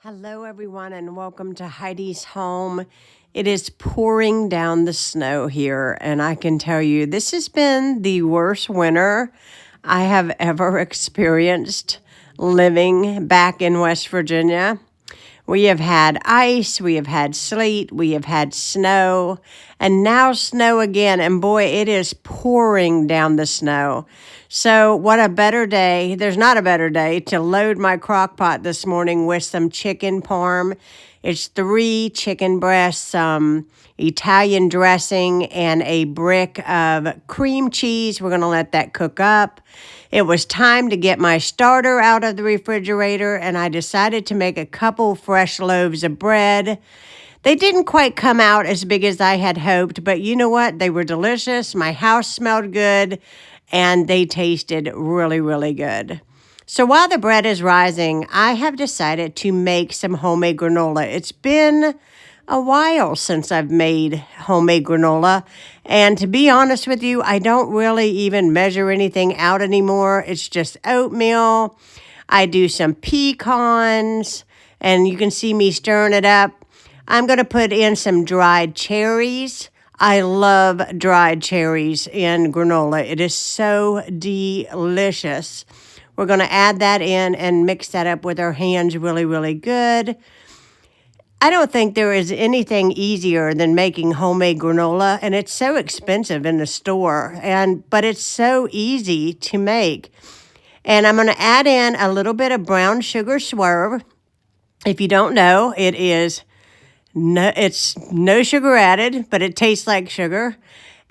Hello, everyone, and welcome to Heidi's home. It is pouring down the snow here, and I can tell you this has been the worst winter I have ever experienced living back in West Virginia. We have had ice, we have had sleet, we have had snow, and now snow again. And boy, it is pouring down the snow. So, what a better day. There's not a better day to load my crock pot this morning with some chicken parm. It's 3 chicken breasts, some Italian dressing, and a brick of cream cheese. We're going to let that cook up. It was time to get my starter out of the refrigerator, and I decided to make a couple fresh loaves of bread. They didn't quite come out as big as I had hoped, but you know what? They were delicious. My house smelled good, and they tasted really, really good. So while the bread is rising, I have decided to make some homemade granola. It's been a while since I've made homemade granola. And to be honest with you, I don't really even measure anything out anymore. It's just oatmeal. I do some pecans, and you can see me stirring it up. I'm going to put in some dried cherries. I love dried cherries in granola. It is so delicious. We're going to add that in and mix that up with our hands really, really good. I don't think there is anything easier than making homemade granola, and it's so expensive in the store, but it's so easy to make. And I'm going to add in a little bit of brown sugar swerve. If you don't know, it's no sugar added, but it tastes like sugar.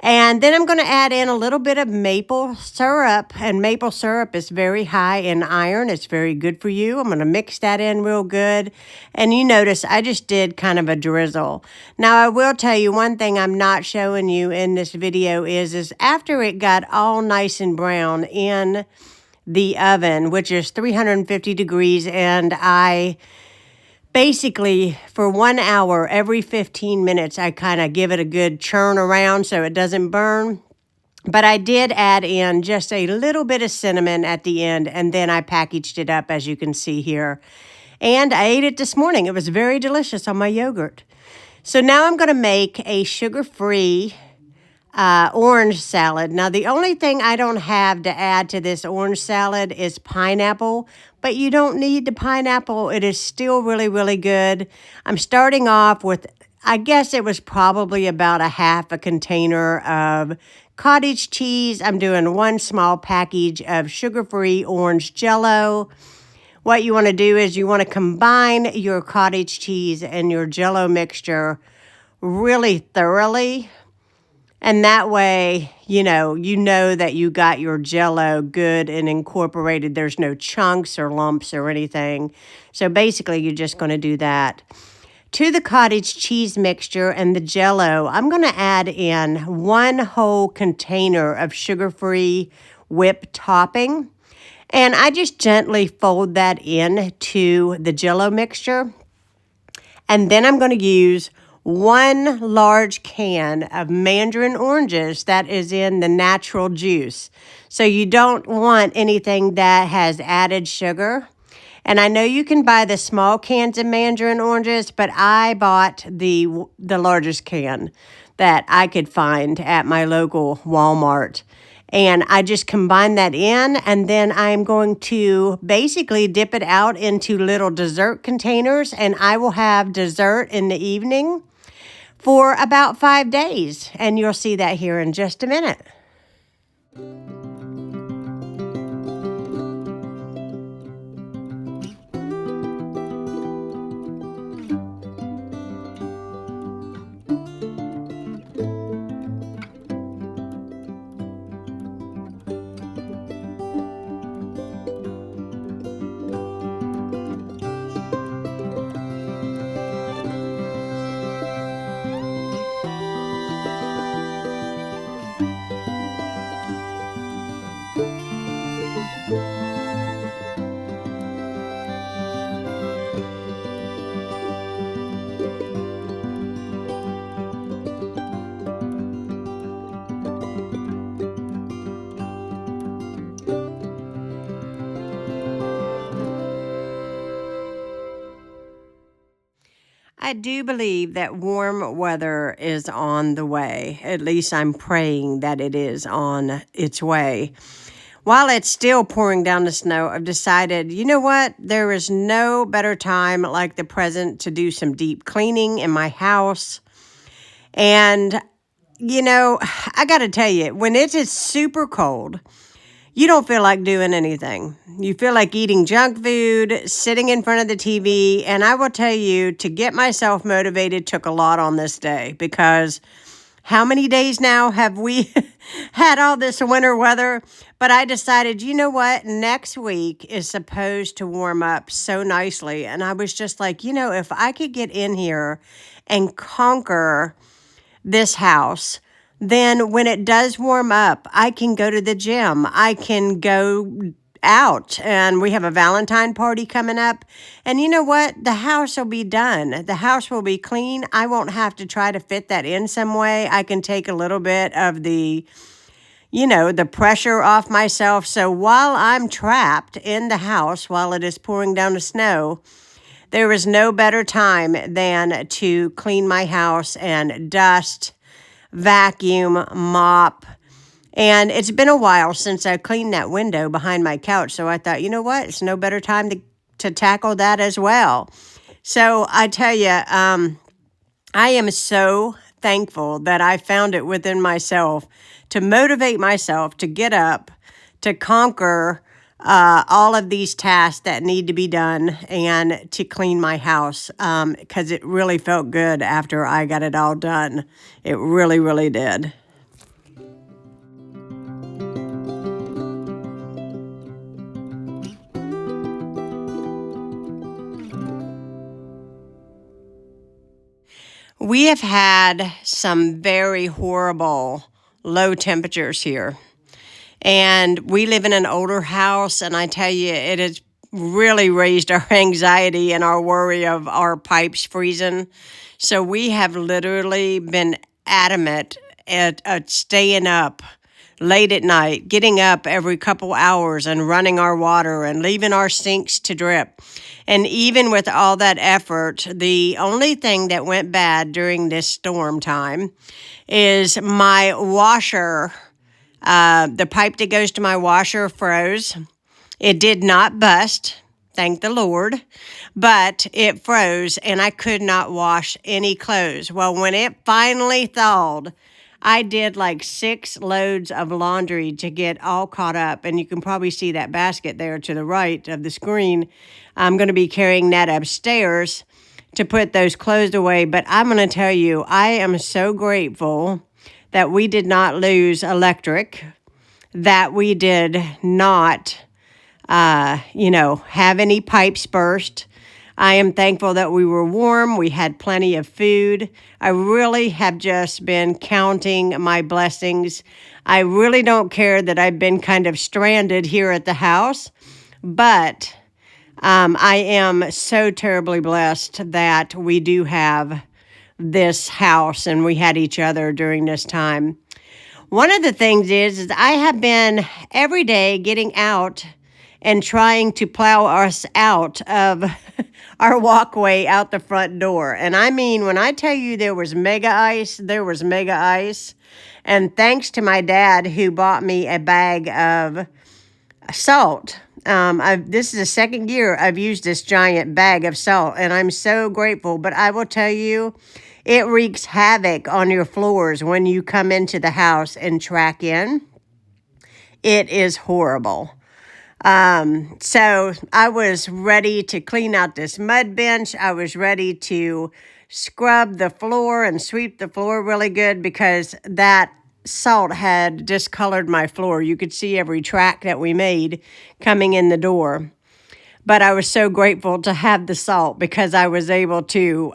And then I'm going to add in a little bit of maple syrup, and maple syrup is very high in iron. It's very good for you. I'm going to mix that in real good. And you notice I just did kind of a drizzle. Now, I will tell you one thing I'm not showing you in this video is after it got all nice and brown in the oven, which is 350 degrees, and I basically, for 1 hour, every 15 minutes, I kind of give it a good churn around so it doesn't burn. But I did add in just a little bit of cinnamon at the end, and then I packaged it up, as you can see here. And I ate it this morning. It was very delicious on my yogurt. So now I'm going to make a sugar-free orange salad. Now, the only thing I don't have to add to this orange salad is pineapple, but you don't need the pineapple. It is still really, really good. I'm starting off with, I guess it was probably about a half a container of cottage cheese. I'm doing 1 small package of sugar-free orange Jell-O. What you want to do is you want to combine your cottage cheese and your Jell-O mixture really thoroughly. And that way, you know that you got your Jell-O good and incorporated. There's no chunks or lumps or anything. So basically, you're just going to do that. To the cottage cheese mixture and the Jell-O, I'm going to add in 1 whole container of sugar-free whipped topping. And I just gently fold that in to the Jell-O mixture. And then I'm going to use 1 large can of mandarin oranges that is in the natural juice. So you don't want anything that has added sugar. And I know you can buy the small cans of mandarin oranges, but I bought the largest can that I could find at my local Walmart. And I just combine that in, and then I'm going to basically dip it out into little dessert containers, and I will have dessert in the evening for about 5 days. And you'll see that here in just a minute. I do believe that warm weather is on the way. At least I'm praying that it is on its way. While it's still pouring down the snow, I've decided, you know what? There is no better time like the present to do some deep cleaning in my house. And, I got to tell you, when it is super cold, you don't feel like doing anything. You feel like eating junk food, sitting in front of the TV. And I will tell you, to get myself motivated took a lot on this day, because how many days now have we had all this winter weather? But I decided, you know what? Next week is supposed to warm up so nicely. And I was just like, if I could get in here and conquer this house, then when it does warm up, I can go to the gym. I can go out, and we have a Valentine party coming up. And you know what? The house will be done. The house will be clean. I won't have to try to fit that in some way. I can take a little bit of the pressure off myself. So while I'm trapped in the house, while it is pouring down the snow, there is no better time than to clean my house and dust, vacuum, mop. And it's been a while since I cleaned that window behind my couch. So I thought, you know what? It's no better time to tackle that as well. So I tell you, I am so thankful that I found it within myself to motivate myself to get up, to conquer all of these tasks that need to be done, and to clean my house, because it really felt good after I got it all done. It really, really did. We have had some very horrible low temperatures here. And we live in an older house, and I tell you, it has really raised our anxiety and our worry of our pipes freezing. So we have literally been adamant at staying up late at night, getting up every couple hours and running our water and leaving our sinks to drip. And even with all that effort, the only thing that went bad during this storm time is my washer. The pipe that goes to my washer froze. It did not bust, thank the Lord, but it froze and I could not wash any clothes. Well, when it finally thawed, I did like 6 loads of laundry to get all caught up. And you can probably see that basket there to the right of the screen. I'm going to be carrying that upstairs to put those clothes away. But I'm going to tell you, I am so grateful that we did not lose electric, that we did not, have any pipes burst. I am thankful that we were warm. We had plenty of food. I really have just been counting my blessings. I really don't care that I've been kind of stranded here at the house, but I am so terribly blessed that we do have this house and we had each other during this time. One of the things is I have been every day getting out and trying to plow us out of our walkway out the front door. And I mean, when I tell you there was mega ice, there was mega ice. And thanks to my dad, who bought me a bag of salt. This is the second year I've used this giant bag of salt, and I'm so grateful. But I will tell you, it wreaks havoc on your floors when you come into the house and track in. It is horrible. So I was ready to clean out this mud bench. I was ready to scrub the floor and sweep the floor really good, because that salt had discolored my floor. You could see every track that we made coming in the door. But I was so grateful to have the salt, because I was able to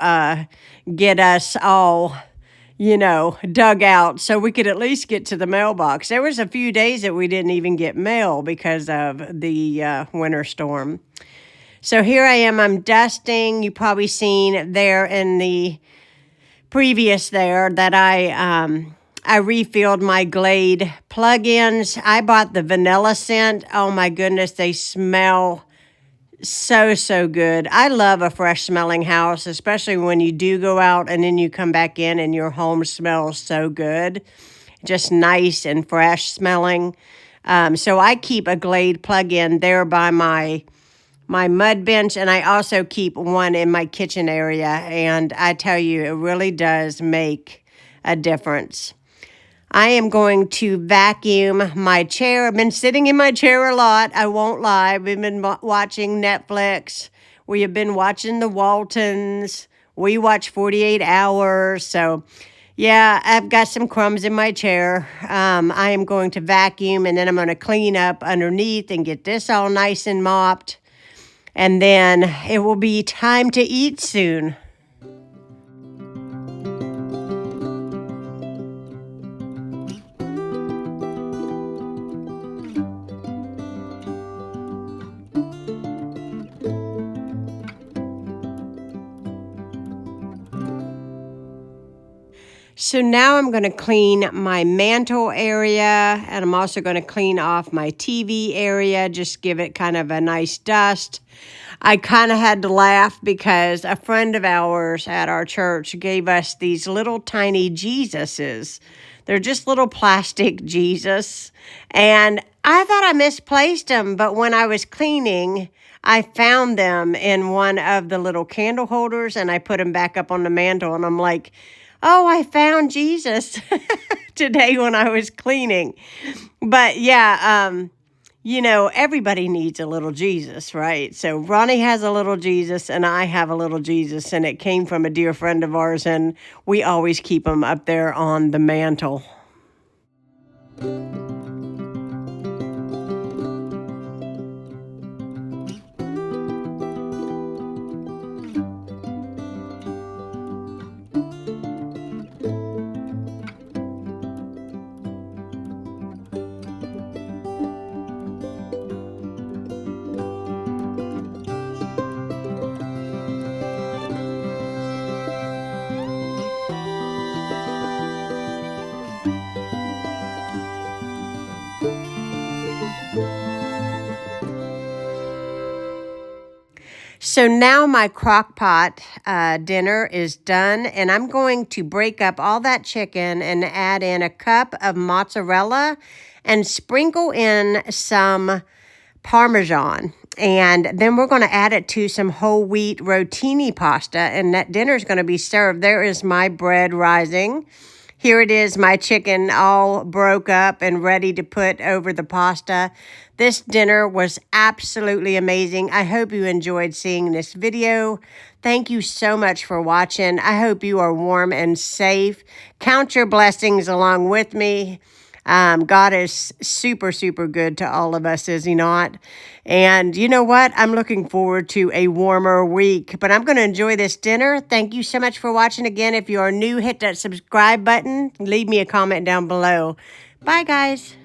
get us all, dug out so we could at least get to the mailbox. There was a few days that we didn't even get mail because of the winter storm. So here I am, I'm dusting. You probably seen there in the previous there that I refilled my Glade plug-ins. I bought the vanilla scent. Oh my goodness, they smell So, so good. I love a fresh smelling house, especially when you do go out and then you come back in and your home smells so good. Just nice and fresh smelling. So I keep a Glade plug-in there by my mud bench, and I also keep one in my kitchen area. And I tell you, it really does make a difference. I am going to vacuum my chair. I've been sitting in my chair a lot. I won't lie. We've been watching Netflix. We have been watching the Waltons. We watch 48 Hours. So, yeah, I've got some crumbs in my chair. I am going to vacuum, and then I'm going to clean up underneath and get this all nice and mopped. And then it will be time to eat soon. So now I'm going to clean my mantle area, and I'm also going to clean off my TV area, just give it kind of a nice dust. I kind of had to laugh because a friend of ours at our church gave us these little tiny Jesuses. They're just little plastic Jesus, and I thought I misplaced them, but when I was cleaning, I found them in one of the little candle holders, and I put them back up on the mantle, and I'm like, oh, I found Jesus today when I was cleaning. But yeah, everybody needs a little Jesus, right? So Ronnie has a little Jesus and I have a little Jesus, and it came from a dear friend of ours, and we always keep them up there on the mantle. So now my crock pot dinner is done, and I'm going to break up all that chicken and add in a cup of mozzarella and sprinkle in some Parmesan. And then we're going to add it to some whole wheat rotini pasta, and that dinner is going to be served. There is my bread rising. Here it is, my chicken all broke up and ready to put over the pasta. This dinner was absolutely amazing. I hope you enjoyed seeing this video. Thank you so much for watching. I hope you are warm and safe. Count your blessings along with me. God is super, super good to all of us, is he not? And you know what? I'm looking forward to a warmer week, but I'm going to enjoy this dinner. Thank you so much for watching. Again, if you are new, hit that subscribe button. Leave me a comment down below. Bye, guys.